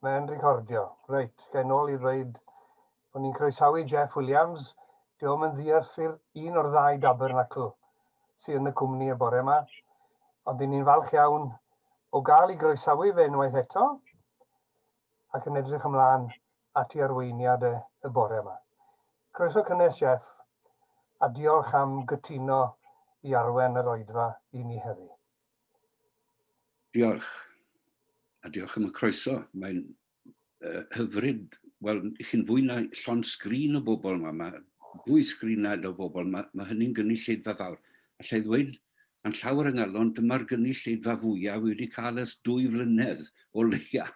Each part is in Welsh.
Mae'n recordio. Reit, gen ôl I ddweud bod ni'n croesawu Jeff Williams. Diolch yn ddiarthur un o'r 2 Tabernacl sydd yn y cwmni y bore yma. Ond ni'n falch iawn o gael I groesawu fe unwaith eto ac yn edrych ymlaen at I arweiniad y bore yma. Croeso cynnes Jeff a diolch am gytuno I arwen yr Oedfa I ni heddi. Diolch. A diolch am y croeso. Mae'n hyfryd. Wel, chi'n fwy na llon sgrin o bobl yma. Mae 2 sgrinau o bobl. Mae hynny'n gynulleidfa fawr. Allai ddweud, yn llawer yng Ngalon, dyma'r gynulleidfa fwyaf wedi cael ys 2 flynedd o leia.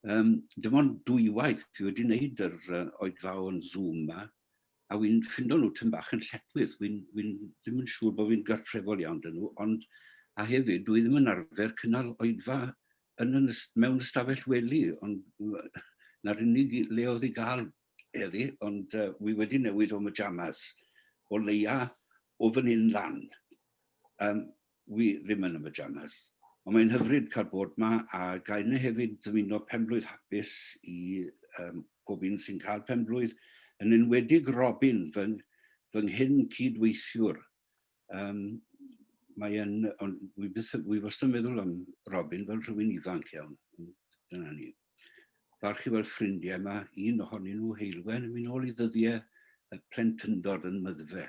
Dim ond 2 waith fi wedi wneud yr Oedfa o'n Zoom yma, a wy'n ffindo nhw tym bach yn lletwydd. Wy'n ddim yn siŵr bod fi'n gartrefol iawn dyn nhw, ond a hefyd, dwi ddim yn arfer cynnal Oedfa mewn ystafell wely, ond na'r unig le oedd I gael heddi, ond wi wedi newid o myjamas o leia o fan hyn lan. Wi ddim yn y myjamas, ond mae'n hyfryd cael bod yma, a gael yna hefyd dymuno penblwydd hapus I bob un sy'n cael penblwydd, yn enwedig Robin, fy nghyn cydweithiwr. Wi wastad yn meddwl am Robin fel rhywun ifanc iawn. Dyna ni. Barch I weld ffrindiau yma, un ohonyn nhw Heilwen, yn mynd ôl I ddyddiau y plentyndod yn myddfe.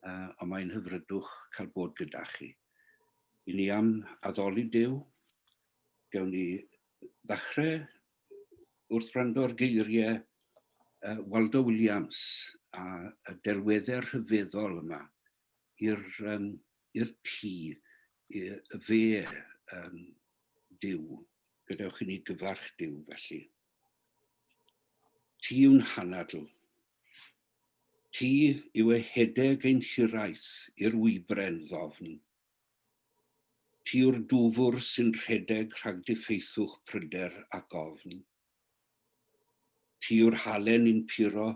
Ond mae'n hyfrydwch cael bod gyda chi. I ni am addoli Duw, gewn ni ddechrau wrth wrando'r geiriau Waldo Williams a y delweddau rhyfeddol yma i'r tŷ, fe Duw, gadewch I ni gyfarch Duw felly. Tŷ yw'n hanadl. Tŷ yw y hedeg ein hiraeth i'r wybren ddofn. Tŷ yw'r dwfwr sy'n rhedeg rhag diffeithwch pryder ac ofn. Tŷ yw'r halen i'n puro.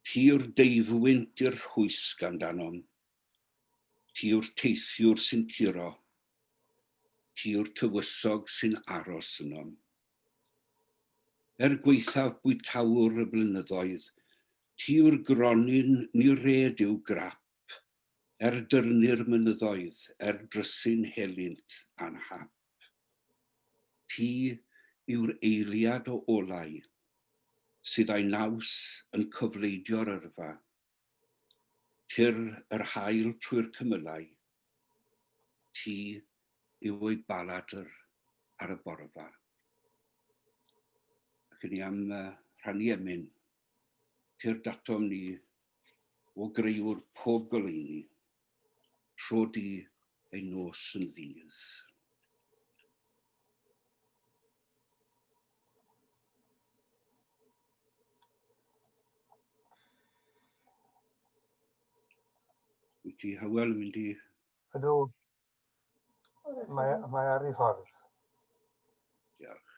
Tŷ yw'r deifwynt i'r hwysg amdanom. Tŷ yw'r teithiwr sy'n curo. Tŷ yw'r tywysog sy'n aros ynom. Gweithaf bwytawr y blynyddoedd, tŷ yw'r gronyn ni red yw grap. Dyrnu'r mynyddoedd, drysyn helynt a'n hap. Tŷ yw'r eiliad o olau, sydd a'i naws yn cyfleidio'r yrfa. Tyr yr haul trwy'r cymylau. Tŷ yw o'i baladr ar y borfa. Ac ni am rhannu emyn. Tyr datom ni o greiwr pob goleuni. Tro di ei nos yn ddydd. Wyt ti, Hywel, yn mynd I... Ydw. Mae ar ei ffordd. Diolch.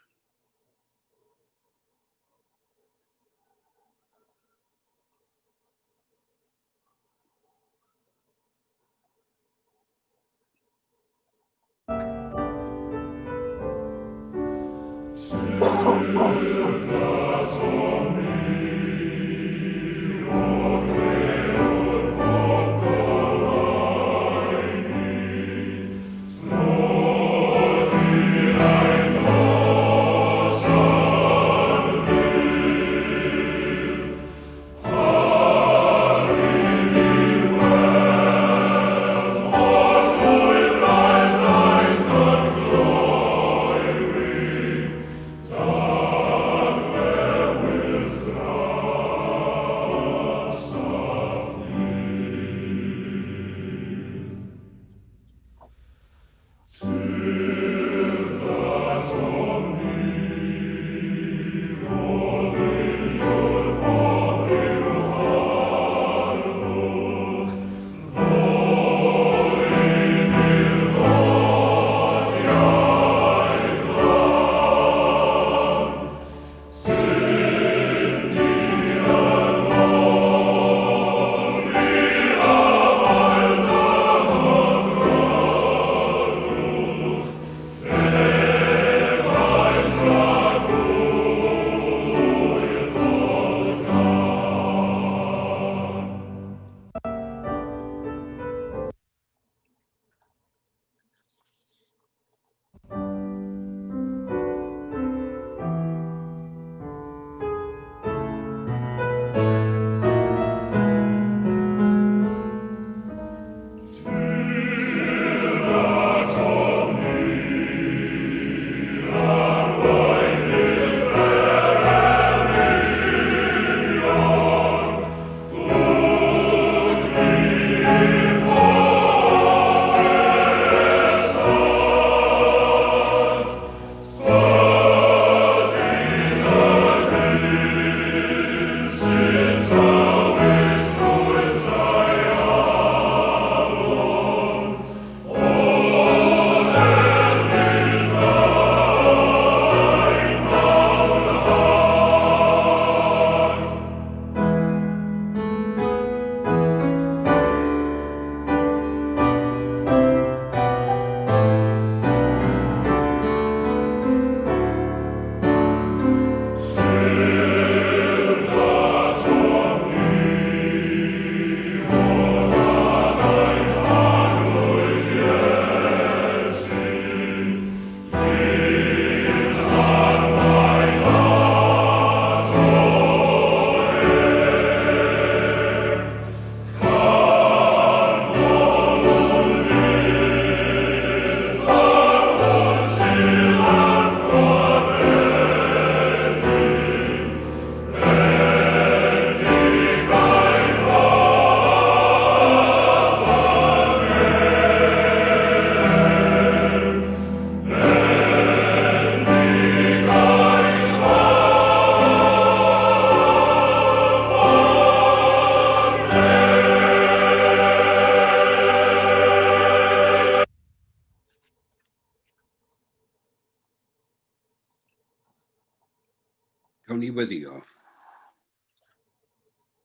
Gawn ni weddio.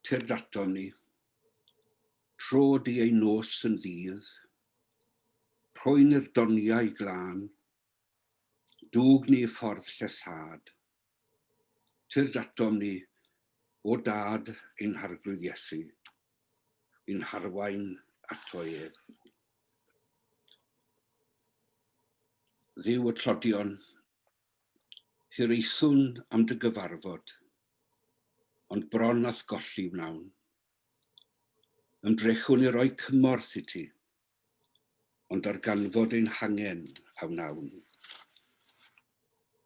Tyr datom ni. Tro di ei nos yn ddydd. Rhoen i'r doniau glân. Dwg ni ffordd llesad. Tyr datom ni. O dad ein harglwydd Iesu. Ein harwain ato ef. Dduw y tlodion. Hiraethwn am dy gyfarfod. Ond bron ath golli wnawn. Ymdrechwn i roi cymorth i ti, ond darganfod ein hangen a wnawn.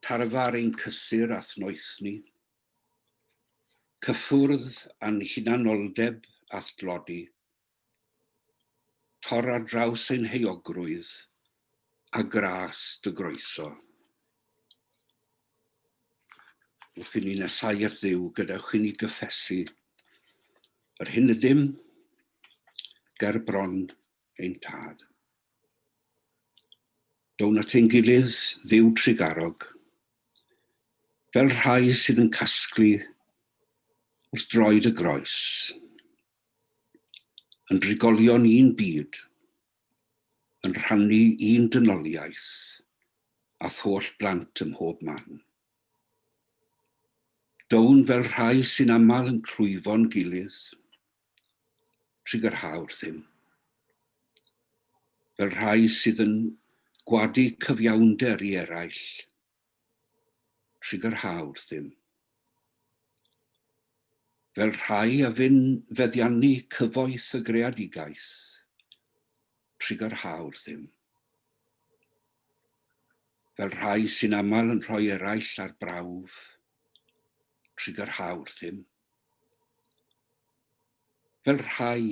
Tarfar ein cysur ath noethni, cyffwrdd a'n hunanoldeb ath glodi, tor ar draws ein heogrwydd a gras dy groeso. Wrth i ni nesau at Dduw, gadewch i ni gyffesu yr hyn y dim ger bron ein tad. Down at ein gilydd Dduw trigarog, fel rhai sydd yn casglu wrth droed y groes, yn drigolion un byd, yn rhannu un dynoliaeth, a tholl blant ym mhob man. Down fel rhai sy'n aml yn clwyfo'n gilydd, trigyrha wrthym. Fel rhai sydd yn gwadu cyfiawnder i eraill, trigyrha wrthym. Fel rhai a fy'n feddiannu cyfoeth y greadigaeth, trigyrha wrthym. Fel rhai sy'n aml yn rhoi eraill ar brawf, trigyrha wrthym. Fel rhai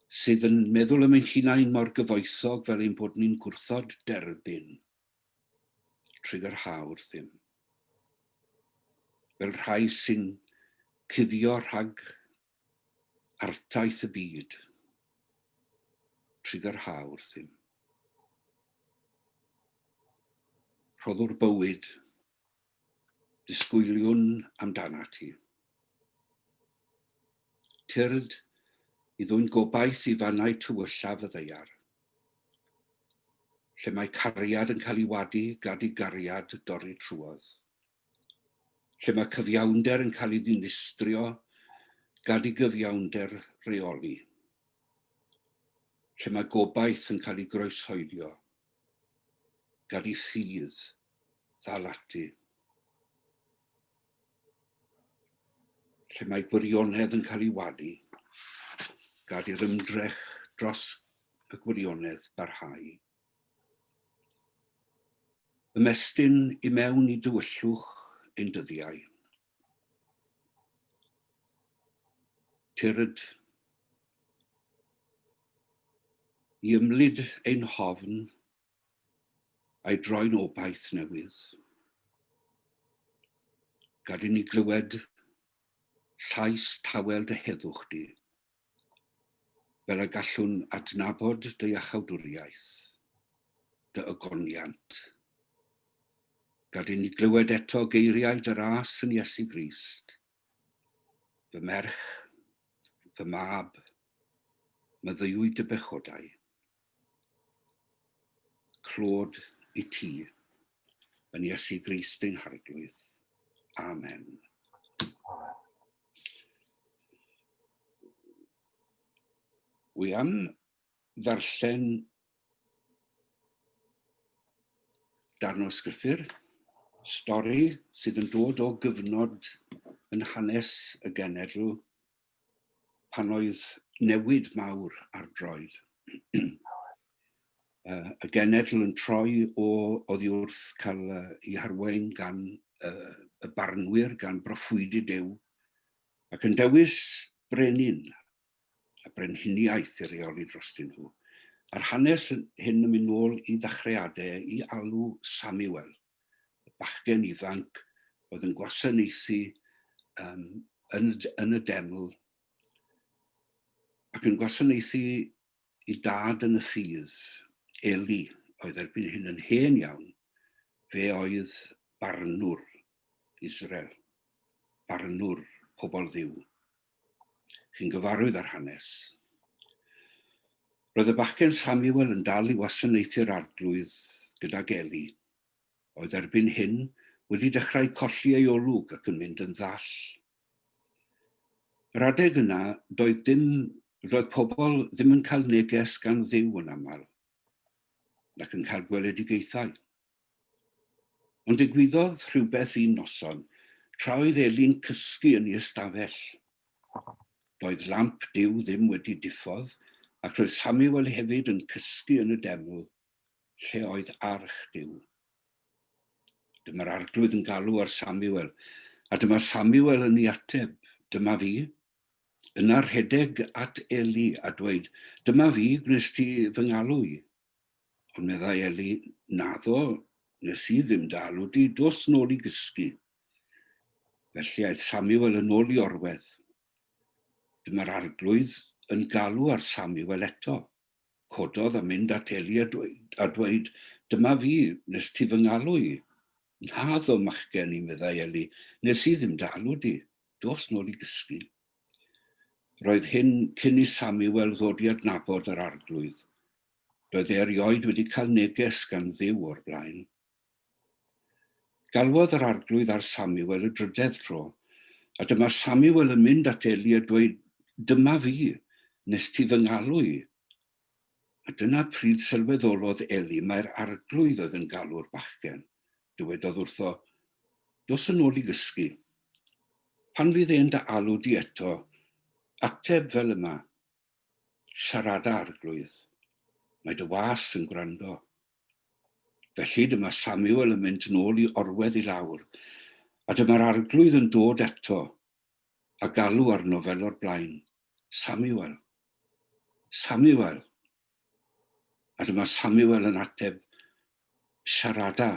sydd yn meddwl am ein hunain mor gyfoethog fel ein bod ni'n gwrthod derbyn, trigyrha wrthym. Fel rhai sy'n cuddio rhag artaith y byd, trigyrha wrthym. Rhoddwr bywyd, disgwyliwn amdana ti. Tyrd i ddwyn gobaith i fannau tywyllaf y ddeiar, lle mae cariad yn cael ei wadu gad i gariad dorri trwodd, lle mae cyfiawnder yn cael ei ddinistrio gad i gyfiawnder reoli, lle mae gobaith yn cael ei groeshoelio gad i ffydd ddalatu, lle mae gwirionedd yn cael ei wadu gad i'r ymdrech dros y gwirionedd barhau. Ymestyn i mewn i dywyllwch ein dyddiau. Tyrd i ymlid ein hofn a'i droi'n obaith newydd. Gad i ni glywed llais tawel dy heddwch di, fel y gallwn adnabod dy iachawdwriaeth, dy ygoniant. Gad i ni glywed eto geiriau dy ras yn Iesu Grist, fy merch, fy mab, meddiwyd dy bechodau. Clod i ti, yn Iesu Grist ein harglwydd. Amen. Wi am ddarllen darn o sgriffyr, stori sydd yn dod o gyfnod yn hanes y genedl pan oedd newid mawr ar droed. Y genedl yn troi oddi wrth cael ei harwain gan y barnwyr, gan broffwydi Duw, ac yn dewis brenin, a brenhiniaeth i reoli drostyn nhw. A'r hanes hyn yn mynd nôl i ddechreuadau i alw Samuel, y bachgen ifanc oedd yn gwasanaethu yn y deml, ac yn gwasanaethu i dad yn y ffydd, Eli, oedd erbyn hyn yn hen iawn, fe oedd barnwr Israel, barnwr pobl ddiw. Chi'n gyfarwydd ar hanes. Roedd y bachgen Samuel yn dal i wasanaethu'r arglwydd gydag Eli, oedd erbyn hyn wedi dechrau colli ei olwg ac yn mynd yn ddall. Yr adeg yna, roedd pobl ddim yn cael neges gan Dduw yn aml, ac yn cael gweledigaethau. Ond digwyddodd rhywbeth un noson, tra oedd Eli'n cysgu yn ei ystafell. Doedd lamp Duw ddim wedi diffodd, ac roedd Samuel hefyd yn cysgu yn y deml, lle oedd arch Duw. Dyma'r arglwydd yn galw ar Samuel, a dyma Samuel yn ei ateb, dyma fi. Yna rhedeg at Eli a dweud, dyma fi, gwnes ti fy ngalw i. Ond meddai Eli, naddo, nes i ddim dalw di, dos nôl i gysgu. Felly aeth Samuel yn ôl i orwedd. Dyma'r arglwydd yn galw ar Samuel eto. Cododd a mynd at Eli a dweud, dyma fi, nes ti fy ngalw i. Naddo machgen i, meddai Eli, nes i ddim dalw di, dos nôl i gysgu. Roedd hyn cyn i Samuel ddod i adnabod yr arglwydd. Roedd erioed wedi cael neges gan Dduw o'r blaen. Galwodd yr arglwydd ar Samuel y drydedd tro, a dyma Samuel yn mynd at Eli a dweud, dyma fi, nes ti fy ngalw i. A dyna pryd sylweddolodd Eli mae'r arglwydd oedd yn galw'r bachgen. Dywedodd wrtho, dos yn ôl i gysgu. Pan fydd e'n dy alw di eto, ateb fel yma, siarada arglwydd. Mae dy was yn gwrando. Felly dyma Samuel yn mynd nôl i orwedd i lawr, a dyma'r arglwydd yn dod eto, a galw arno fel o'r blaen, Samuel, Samuel. A dyma Samuel yn ateb, siarada.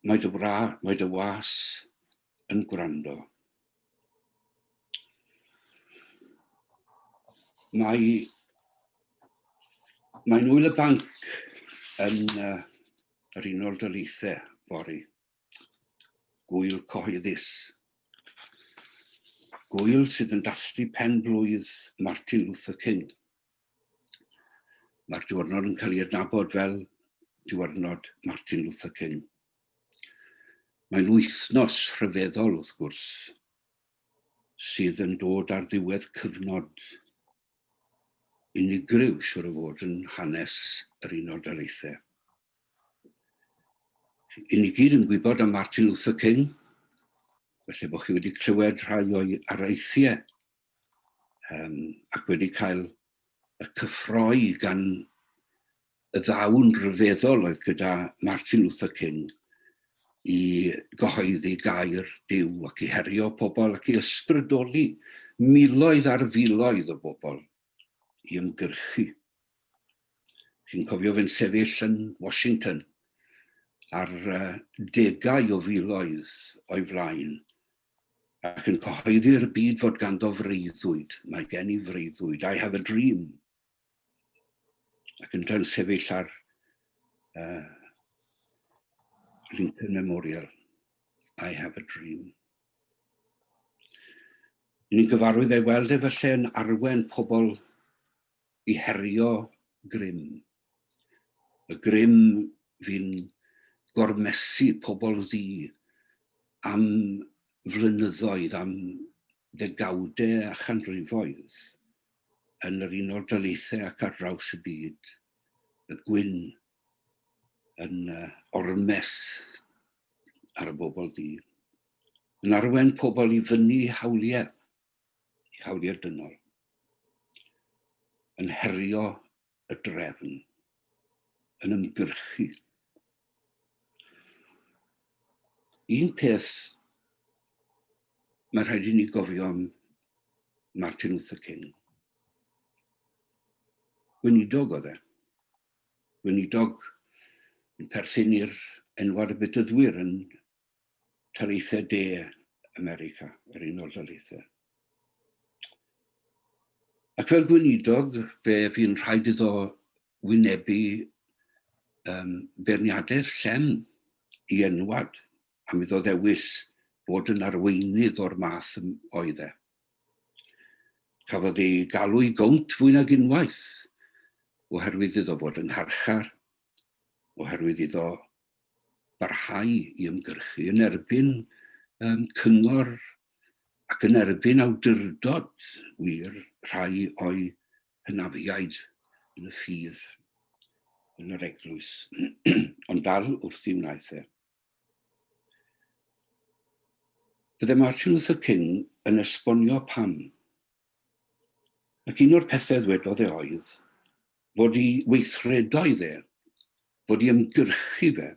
Mae dy was yn gwrando. Mae'n Hywel y banc yn yr Unol Daleithiau fory. Gwyl cyhoeddus. Gwyl sydd yn dathlu pen blwydd Martin Luther King. Mae'r diwrnod yn cael ei adnabod fel diwrnod Martin Luther King. Mae'n wythnos rhyfeddol wrth gwrs, sydd yn dod ar ddiwedd cyfnod unigryw siwr o fod yn hanes yr Unol Daleithiau. I ni gyd yn gwybod am Martin Luther King, felly bod chi wedi clywed rhai o'i araithiau ac wedi cael y cyffroi gan y ddawn rhyfeddol oedd gyda Martin Luther King i gyhoeddi gair Duw ac i herio pobl ac i ysbrydoli miloedd ar filoedd o bobl i ymgyrchu. Chi'n cofio fe'n sefyll yn Washington ar degau o filoedd o'i flaen ac yn cyhoeddi'r byd fod ganddo freuddwyd. Mae gen i freuddwyd. I have a dream. Ac yn dan sefyll ar Lincoln Memorial. I have a dream. Ni'n gyfarwydd ei weld efallai yn arwen pobl i herio grym. Y grym fi'n gormesu pobl ddi am flynyddoedd, am ddegawdau a chanrifoedd yn yr Unol Daleithiau ac ar draws y byd. Y gwyn yn ormes ar y bobl ddi. Yn arwen pobl i fyny hawliau dynol. Yn herio y drefn. Yn ymgyrchu. Un peth mae rhaid i ni gofio am Martin Luther King. Gweinidog oedd e. Gweinidog yn perthyn i'r enwad y bydyddwyr yn Taleithiau De America, yr Unol Daleithiau. Ac fel gweinidog, fe fi'n rhaid iddo wynebu beirniadaeth llem i enwad a mi ddo ddewis bod yn arweinydd o'r math oedd e. Cafodd ei galw i gownt fwy nag unwaith, oherwydd iddo fod yn ngharchar, oherwydd iddo barhau i ymgyrchu yn erbyn cyngor ac yn erbyn awdurdod wir rhai o'i hynafiaid yn y ffydd, yn yr eglwys, ond dal wrth i wnaeth e. Bydde Martin Luther King yn esbonio pam, ac un o'r pethau ddwedodd e oedd fod ei weithredoedd e, fod ei ymgyrchu fe,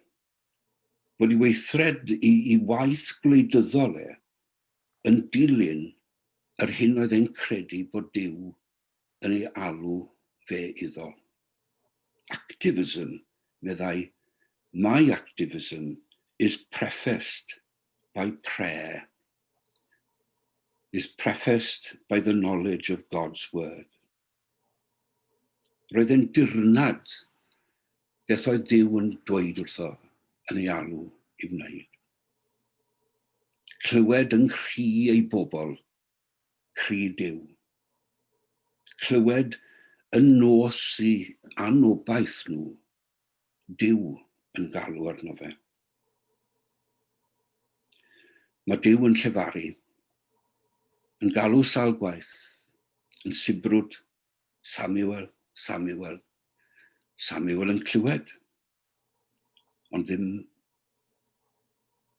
fod ei weithred i waith gwleidyddol e yn dilyn yr hyn oedd e'n credu bod Duw yn ei alw fe iddo. Activism, meddai, my activism is prefaced by prayer, is prefaced by the knowledge of God's word. Roedd e'n dirnad beth oedd Duw yn dweud wrtho yn ei alw i wneud. Clywed yn cri ei bobl, cri Duw. Clywed yn nos i anobaith nhw, Duw yn galw arno fe. Mae Duw yn llefaru, yn galw sawl gwaith, yn sibrwd, Samuel, Samuel. Samuel yn clywed, ond ddim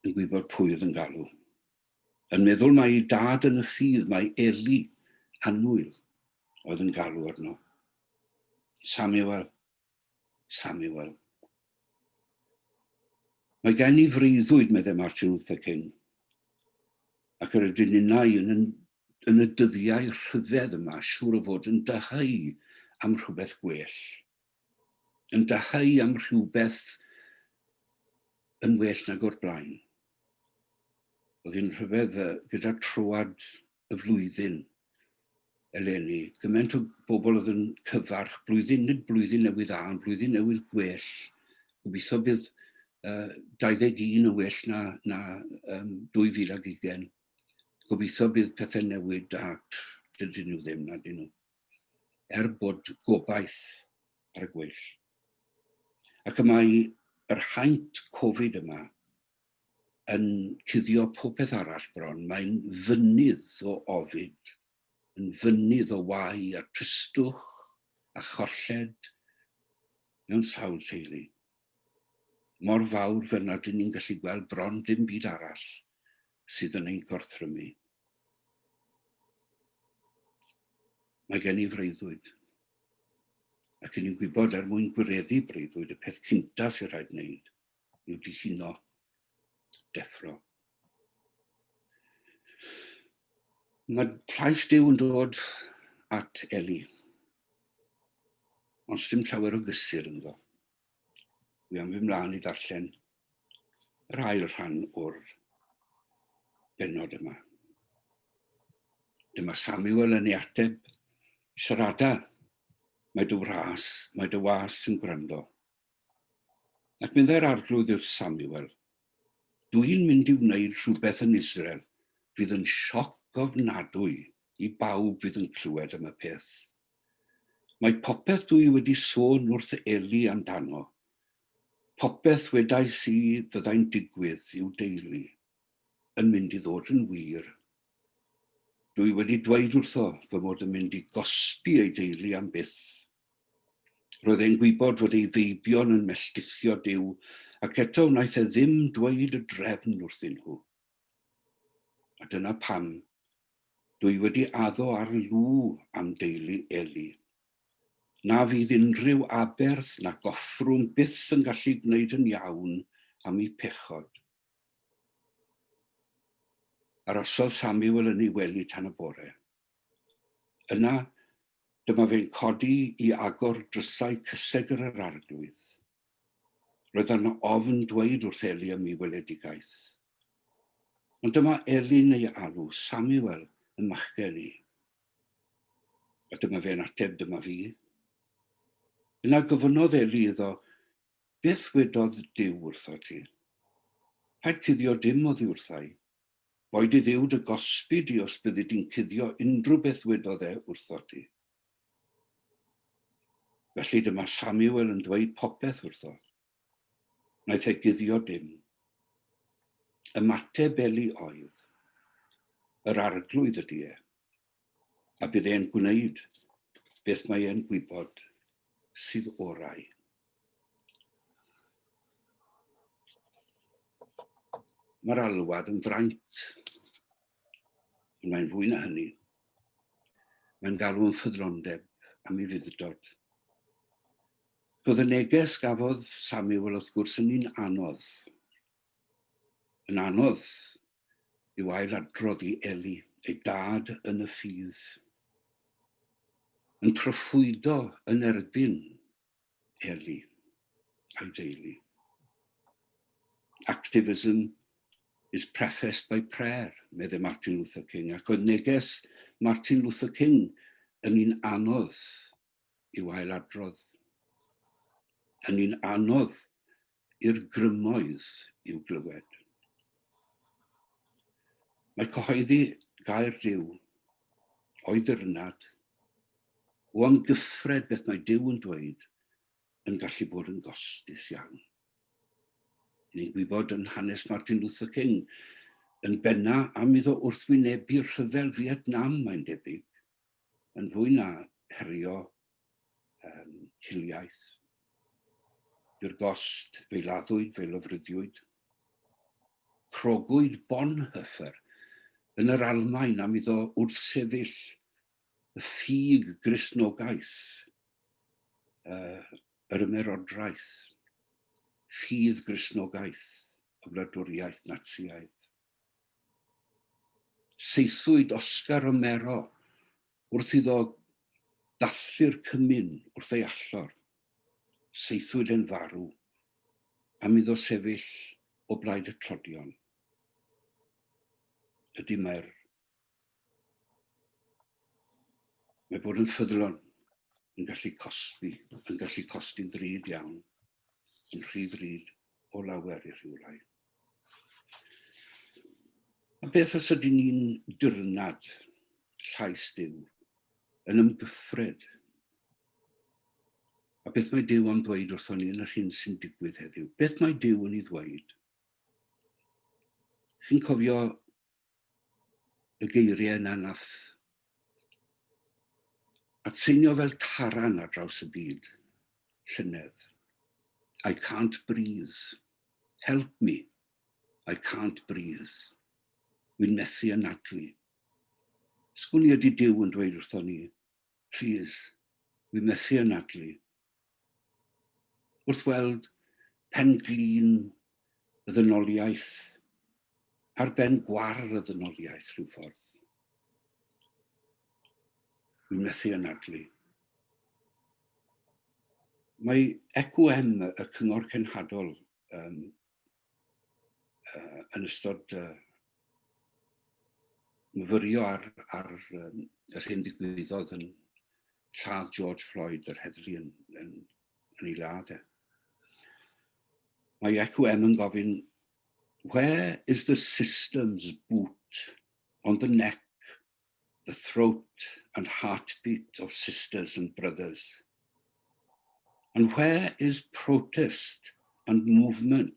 yn gwybod pwy oedd yn galw. Yn meddwl mae ei dad yn y ffydd, mae Eli annwyl oedd yn galw arno. Samuel, Samuel. Mae gen i freuddwyd, meddai Martin Luther King, ac yr ydyn ninnau yn y dyddiau rhyfedd yma, siŵr o fod yn dyhau am rhywbeth gwell, yn dyhau am rhywbeth yn well nag o'r blaen. Oedd hi'n rhyfedd gyda troad y flwyddyn eleni. Gymaint o bobl oedd yn cyfarch blwyddyn, nid blwyddyn newydd dda, ond blwyddyn newydd gwell. Gobeithio bydd 21 yn well na 2020. Gobeithio bydd pethau newid a dydyn nhw ddim na dyn nhw. Bod gobaith ar y gwell. Ac mae yr haint Covid yma yn cuddio popeth arall bron. Mae'n fynydd o ofid, yn fynydd o wai a tristwch a cholled mewn sawl teulu. Mor fawr fe nad ydyn ni'n gallu gweld bron dim byd arall sydd yn ein gorthrymu. Mae gen i freuddwyd. Ac yn i'n gwybod mwyn gwireddu breuddwyd, y peth cynta sy'n rhaid wneud yw diffinio, deffro. Mae llais Duw yn dod at Eli, ond dim llawer o gysur ynddo. Wi am fy mlaen i ddarllen yr ail rhan o'r benod yma. Dyma Samuel yn ei ateb, siarada, mae dy was yn gwrando. Ac meddai'r arglwydd yw'r Samuel, dwi'n mynd i wneud rhywbeth yn Israel fydd yn sioc ofnadwy i bawb fydd yn clywed am y peth. Mae popeth dwi wedi sôn wrth Eli amdano, popeth wedais i fyddai'n digwydd i'w deulu, yn mynd i ddod yn wir. Dwi wedi dweud wrtho fy mod yn mynd i gosbi ei deulu am byth. Roedd e'n gwybod fod ei feibion yn melltithio Duw, ac eto wnaeth e ddim dweud y drefn wrthyn nhw. A dyna pam dwi wedi addo ar lw am deulu Eli. Na fydd unrhyw aberth na goffrwng byth yn gallu gwneud yn iawn am ei pechod. Arosodd Samuel yn ei wely tan y bore. Yna, dyma fe'n codi i agor drysau cyseg yr arglwydd. Roedd yna ofn dweud wrth Eli am ei weledigaeth. Ond dyma Eli'n ei alw, Samuel yn machgen i. A dyma fe'n ateb, dyma fi. Yna gofynodd Eli iddo, beth wedodd Duw wrtho ti? Paid cuddio dim oddi wrthai. Boed I ddiw dy gosbi di os byddi di'n cuddio unrhyw beth wedodd e wrtho ti. Felly dyma Samuel yn dweud popeth wrtho. Wnaeth e guddio dim. Ymateb Eli oedd. Yr arglwydd ydy e. A bydd e'n gwneud beth mae e'n gwybod sydd orau. Mae'r alwad yn fraint. Mae'n fwy na hynny. Mae'n galw yn ffyddlondeb am ei fuddugdod. Roedd y neges gafodd Samuel wrth gwrs yn un anodd. Yn anodd i'w ailadrodd I Eli, ei dad yn y ffydd. Yn proffwydo yn erbyn Eli a'i deulu. Activism is prefaced by prayer, meddai Martin Luther King, ac oedd neges Martin Luther King yn un anodd i'w ailadrodd. Yn un anodd i'r grymoedd i'w glywed. Mae cyhoeddi gair Duw, o'i ddyrnad, o amgyffred beth mae Duw yn dweud, yn gallu bod yn gostus iawn. Ni'n gwybod yn hanes Martin Luther King, yn benna am iddo wrthwynebu'r rhyfel Vietnam, mae'n debyg, yn fwy na herio hiliaeth. I'r gost fe laddwyd, fe lofruddiwyd. Crogwyd Bonhoeffer yn yr Almaen am iddo wrthsefyll y ffug Gristnogaeth, yr ymerodraeth, ffydd Gristnogaeth, y wladwriaeth Natsiaidd. Seithwyd Oscar Romero wrth iddo dathlu'r cymyn wrth ei allor. Seithwyd yn farw am iddo sefyll o blaid y trodion. Ydy mae bod yn ffyddlon yn gallu costi'n ddrud iawn, yn rhy ddrud o lawer I rhywle. A beth os ydyn ni'n dyrnad llais Duw yn ymgyffred? A beth mae Duw yn dweud wrthon ni yn yr hyn sy'n digwydd heddiw? Beth mae Duw yn ei ddweud? Chi'n cofio y geiriau yna nath atseinio fel taran ar draws y byd, llynedd. I can't breathe. Help me. I can't breathe. Wy'n methu anadlu. Sgwn I ydy Duw yn dweud wrthon ni, please, wy'n methu anadlu. Wrth weld pen glin y ddynoliaeth, ar ben gwar y ddynoliaeth rhyw ffordd. Wy'n methu anadlu. Mae ECWM, y Cyngor Cenhadol, yn ystod myfyrio ar yr hyn digwyddodd yn lladd George Floyd, yr heddlu yn ei ladd e. Mae ECWM yn gofyn, where is the system's boot on the neck, the throat and heartbeat of sisters and brothers? And where is protest and movement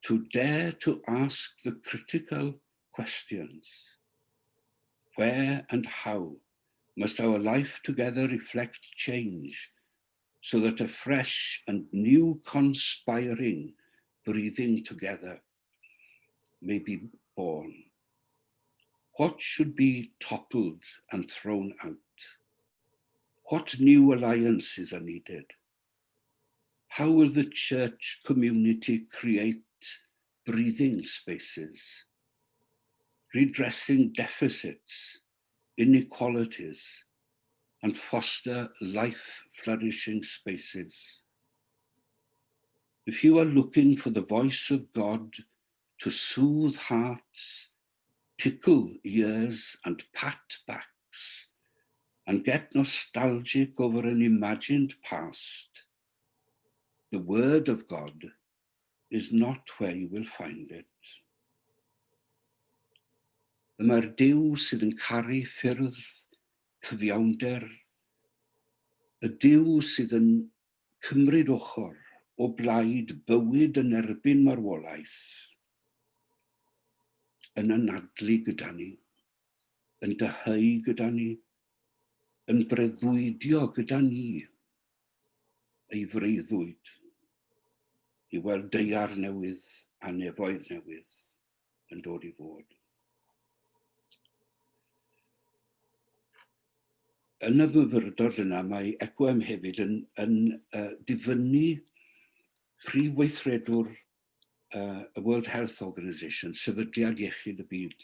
to dare to ask the critical questions? Where and how must our life together reflect change so that a fresh and new conspiring breathing together may be born? What should be toppled and thrown out? What new alliances are needed? How will the church community create breathing spaces, redressing deficits, inequalities, and foster life-flourishing spaces? If you are looking for the voice of God to soothe hearts, tickle ears, and pat backs, and get nostalgic over an imagined past, the Word of God is not where you will find it. Mae'r Duw sydd yn caru ffyrdd cyfiawnder, y Duw sydd yn cymryd ochr o blaid bywyd yn erbyn marwolaeth, yn anadlu gyda ni, yn dyheu gyda ni, yn breuddwydio gyda ni, ei freuddwyd, i weld deiar newydd a nefoedd newydd yn dod i fod. Yn y myfyrdod yna, mae ECWM hefyd yn difynnu prif weithredwr y World Health Organisation, Sefydliad Iechyd y Byd,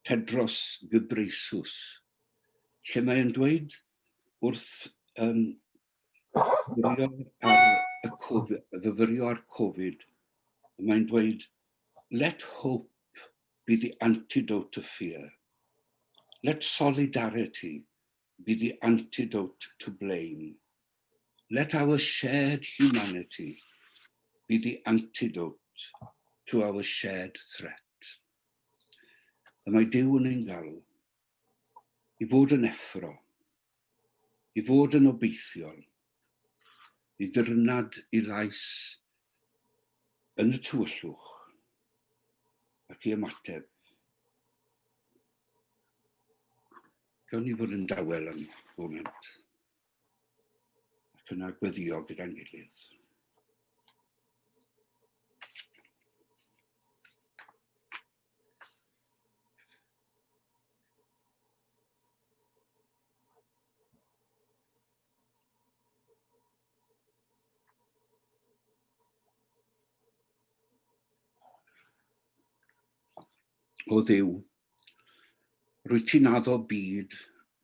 Tedros Ghebreyesus, lle mae'n dweud wrth fyfyrio ar Covid, mae'n dweud, let hope be the antidote to fear. Let solidarity be the antidote to blame. Let our shared humanity be the antidote to our shared threat. A mae Duw yn ein galw i fod yn effro, i fod yn obeithiol, i ddyrnad i lais yn y tywyllwch ac i ymateb. Gawn ni fod yn dawel am foment ac yn agweddio gyda'n gilydd. O Dduw, rwyt ti'n addo byd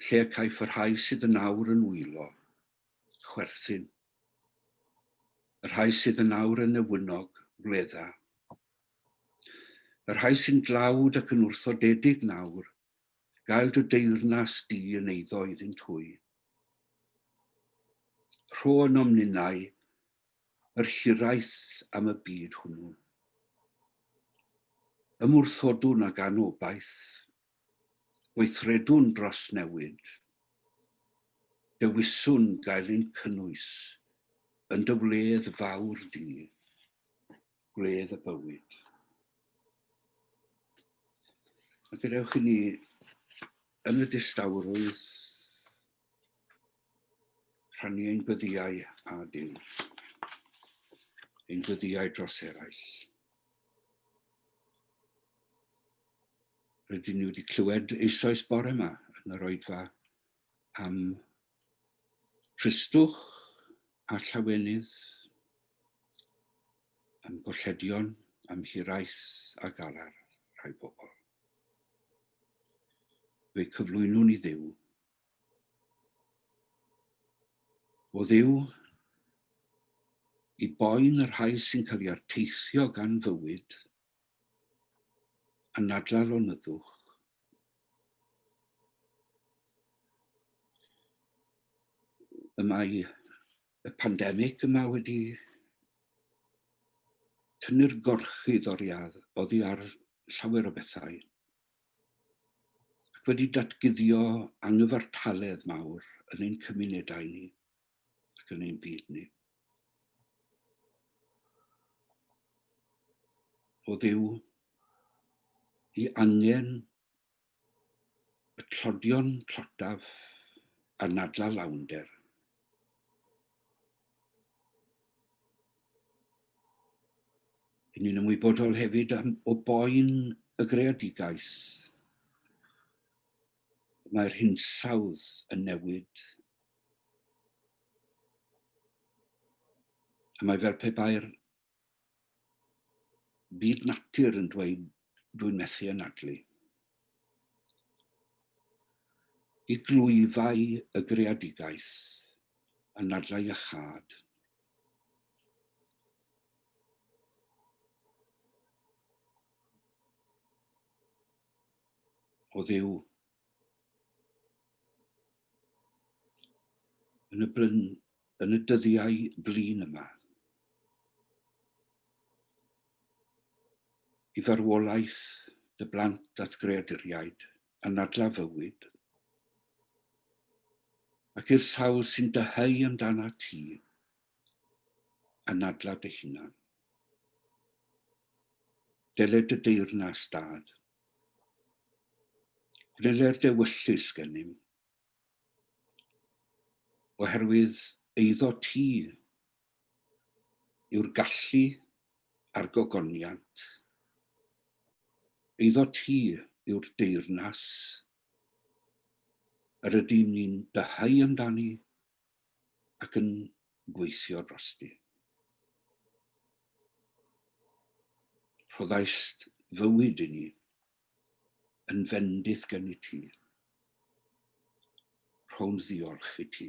lle caiff yr rhai sydd yn awr yn wylo, chwerthin. Yr rhai sydd yn awr yn newynog, wledda. Yr rhai sy'n dlawd ac yn wrthodedig nawr, gael dy deyrnas di yn eiddo iddyn twy. Rho yn omninnau yr hiraeth am y byd hwnnw. Ymwrthodwn ag anobaith, gweithredwn dros newid, dewiswn gael ein cynnwys yn dy wledd fawr di, wledd y bywyd. A gadewch i ni yn y distawrwydd rhannu ein gweddiau a Duw, ein gweddiau dros eraill. Rydyn ni wedi clywed eisoes bore yma yn yr Oedfa am tristwch a llawenydd, am golledion, am hiraeth a galar rhai bobl. Fe cyflwynwn i Dduw. O Dduw, i boen yr rhai sy'n cael ei arteithio gan fywyd, a nadlal o nyddwch. Y mae y pandemig yma wedi tynnu'r gorchudd oddi ar llawer o bethau, ac wedi datguddio anghyfartaledd mawr yn ein cymunedau ni ac yn ein byd ni. O Dduw, i angen y tlodion tlotaf a nadla lawnder. Ni'n ymwybodol hefyd o boen y greadigaeth. Mae'r hinsawdd yn newid. A mae fel pe bai'r byd natur yn dweud dwi'n methu anadlu. I glwyfau y greadigaeth a nadlau iachad. O Dduw, yn y dyddiau blin yma, I farwolaeth dy blant ath greaduriaid a nadla fywyd, ac i'r sawl sy'n dyheu amdana ti a nadla dy hunan. Deled y deyrnas dad, gneler dewyllus gennym, oherwydd eiddo ti yw'r gallu a'r gogoniant, eiddo ti yw'r deyrnas, yr ydym ni'n dyheu amdani ac yn gweithio drosti. Rhoddaist fywyd i ni yn fendith gen i ti, rho'n ddiolch i ti.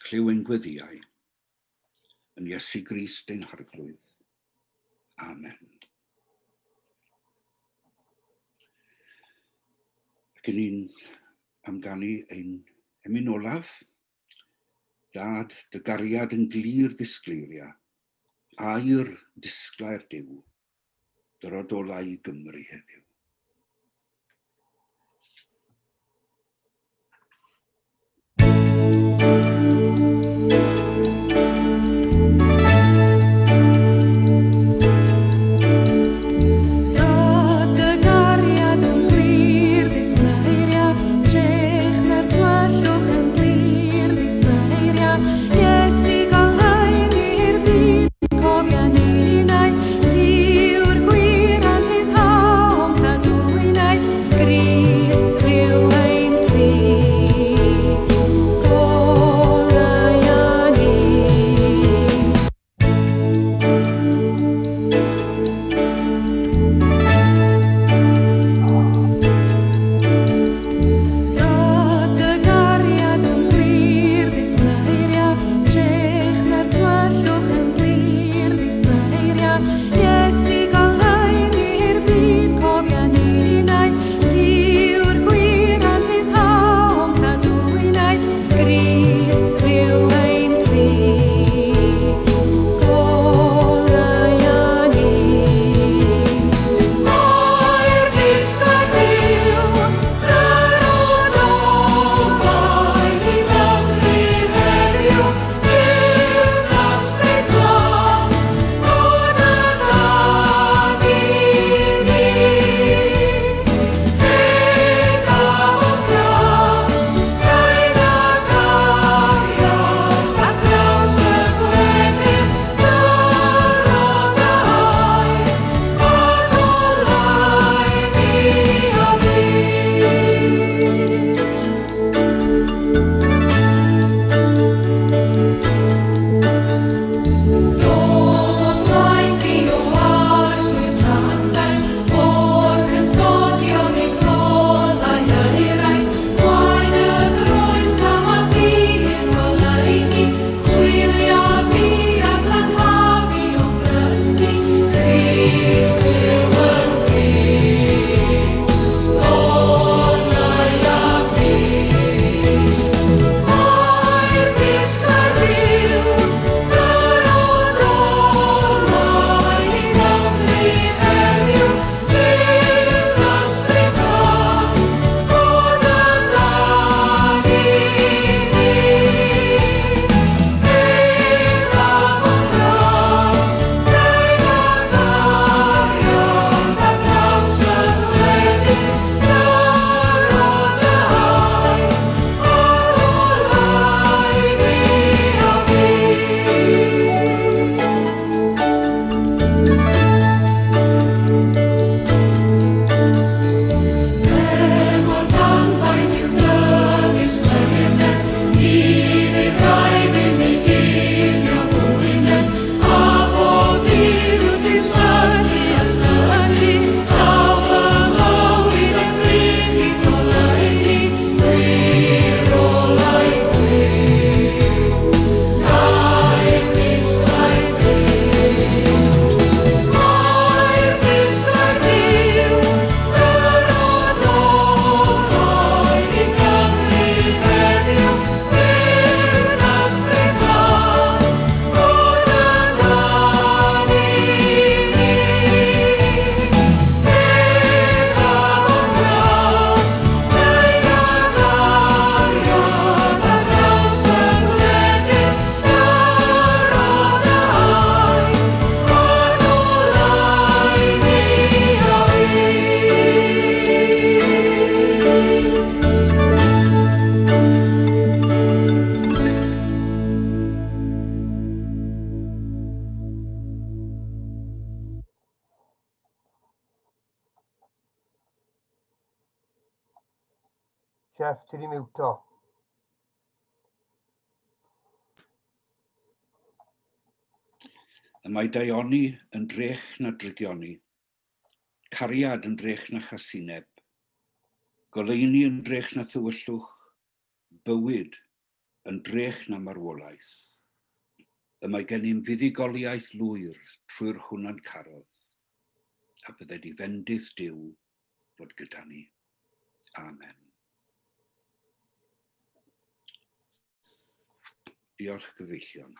Clyw ein gweddiau, yn Iesu Grist ein harglwydd. Amen. Ac yn un amdani ein emyn olaf, Dad, dy gariad yn glir ddisgleiria, air disglau'r Duw, dyr odolau i Gymru heddiw. Cofia ni nai, ti yw'r gwir anhyddhawn. Jeff, ti di miwto. Y mae daioni yn drech na drygioni, cariad yn drech na chasineb, goleuni yn drech na thywyllwch, bywyd yn drech na marwolaeth. Y mae gen i'n fuddugoliaeth lwyr trwy'r hwnna'n carodd, a bydde di fendydd Duw fod gyda ni. Amen. Diolch gyfeillion.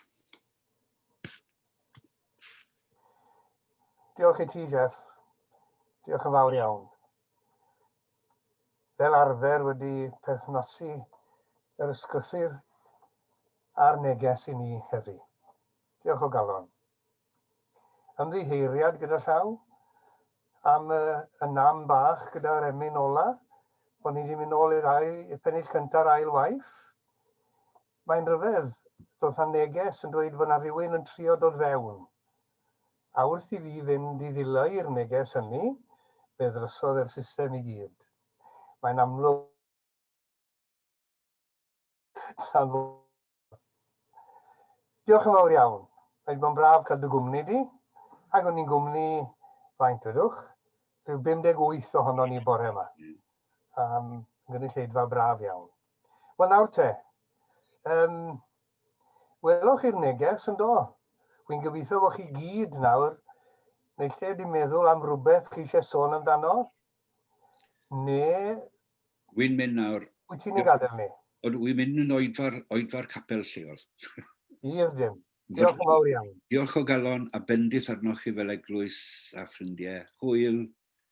Diolch i ti, Jeff. Diolch yn fawr iawn. Fel arfer wedi perthnasu yr ysgrysur a'r neges i ni heddi. Diolch o galon. Ymddiheiriad gyda llaw am y nam bach gyda'r emyn ola, bod ni wedi mynd nôl i'r pennill cyntaf ail waith. Mae'n rhyfedd, doedd y neges yn dweud fod yna rhywun yn trio dod fewn. A wrth i fi fynd i ddileu'r neges hynny, fe ddrysodd yr system i gyd. Mae'n amlwg. Diolch yn fawr iawn. Mae'n bod yn braf cael dy gwmni di, ac o'n i'n gwmni faint ydwch, rhyw 58 ohono ni bore yma. Gynulleidfa braf iawn. Wel nawr te, welwch i'r neges yn do. Wy'n gobeithio bod chi gyd nawr, neu lle di meddwl am rhywbeth chi eisiau sôn amdano, neu... Wy'n mynd nawr... Wyt ti'n ei gadael ni? Wy'n mynd yn oedfa'r capel lleol. I'r dim. Diolch yn fawr iawn. Diolch o galon a bendith arnoch chi fel eglwys a ffrindiau. Hwyl.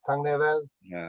Tangnefel. Ja.